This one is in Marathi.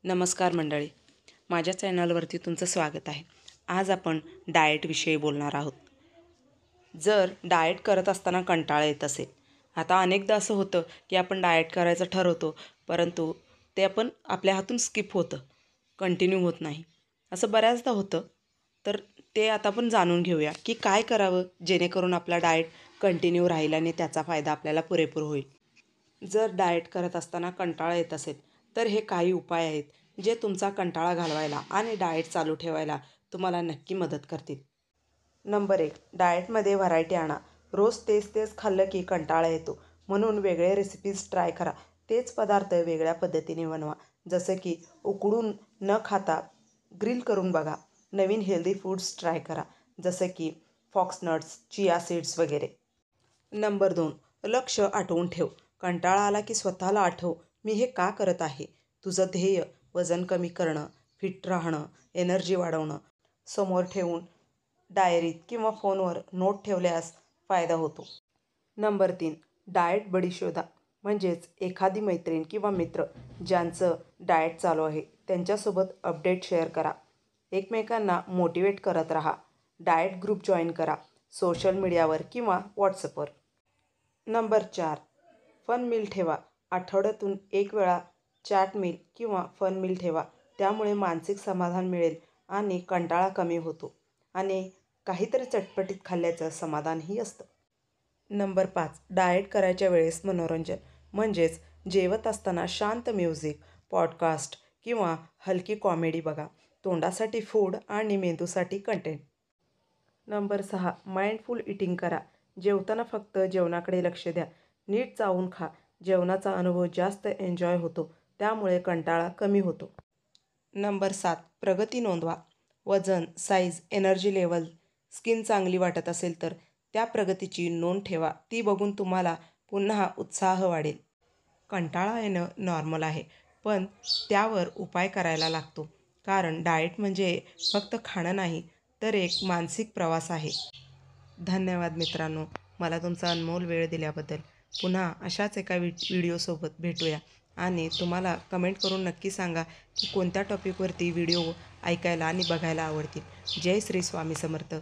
नमस्कार मंडळी, माझ्या चॅनलवरती तुमचं स्वागत आहे. आज आपण डाएटविषयी बोलणार आहोत. जर डाएट करत असताना कंटाळा येत असेल, आता अनेकदा असं होतं की आपण डाएट करायचं ठरवतो, परंतु ते आपण आपल्या हातून स्किप होतं, कंटिन्यू होत नाही. असं बऱ्याचदा होतं. तर ते आता आपण जाणून घेऊया की काय करावं जेणेकरून आपला डाएट कंटिन्यू राहील आणि त्याचा फायदा आपल्याला पुरेपूर होईल. जर डाएट करत असताना कंटाळा येत असेल तर हे काही उपाय आहेत जे तुमचा कंटाळा घालवायला आणि डाएट चालू ठेवायला तुम्हाला नक्की मदत करतील. नंबर 1, डाएटमध्ये व्हरायटी आणा. रोज तेच तेच खाल्लं की कंटाळा येतो, म्हणून वेगळे रेसिपीज ट्राय करा. तेच पदार्थ वेगळ्या पद्धतीने बनवा. जसं की उकडून न खाता ग्रिल करून बघा. नवीन हेल्दी फूड्स ट्राय करा, जसं की फॉक्स नट्स, चिया सीड्स वगैरे. नंबर 2, लक्ष आठवून ठेव. कंटाळा आला की स्वतःला आठव, मी हे का करत आहे. तुझं ध्येय वजन कमी करणं, फिट राहणं, एनर्जी वाढवणं समोर ठेवून डायरीत किंवा फोनवर नोट ठेवल्यास फायदा होतो. नंबर 3, डाएट बडी शोधा. म्हणजेच एखादी मैत्रीण किंवा मित्र ज्यांचं डाएट चालू आहे त्यांच्यासोबत अपडेट शेअर करा. एकमेकांना मोटिवेट करत राहा. डाएट ग्रुप जॉईन करा, सोशल मीडियावर किंवा व्हॉट्सअपवर. नंबर 4, फन मील ठेवा. आठवड्यातून एक वेळा चॅट मील किंवा फन मील ठेवा. त्यामुळे मानसिक समाधान मिळेल आणि कंटाळा कमी होतो आणि काहीतरी चटपटीत खाल्ल्याचं समाधानही असतं. नंबर 5, डाएट करायच्या वेळेस मनोरंजन. म्हणजेच जेवत असताना शांत म्युझिक, पॉडकास्ट किंवा हलकी कॉमेडी बघा. तोंडासाठी फूड आणि मेंदूसाठी कंटेंट. नंबर 6, माइंडफुल ईटिंग करा. जेवताना फक्त जेवणाकडे लक्ष द्या. नीट चावून खा. जेवणाचा अनुभव जास्त एन्जॉय होतो, त्यामुळे कंटाळा कमी होतो. नंबर 7, प्रगती नोंदवा. वजन, साईज, एनर्जी लेवल, स्किन चांगली वाटत असेल तर त्या प्रगतीची नोंद ठेवा. ती बघून तुम्हाला पुन्हा उत्साह वाढेल. कंटाळा येणं नॉर्मल आहे, पण त्यावर उपाय करायला लागतो. कारण डाएट म्हणजे फक्त खाणं नाही, तर एक मानसिक प्रवास आहे. धन्यवाद मित्रांनो, मला तुमचा अनमोल वेळ दिल्याबद्दल. पुन्हा अशाच एका व्हिडिओसोबत भेटूया आणि तुम्हाला कमेंट करून नक्की सांगा की कोणत्या टॉपिकवरती व्हिडिओ ऐकायला आणि बघायला आवडतील. जय श्री स्वामी समर्थ.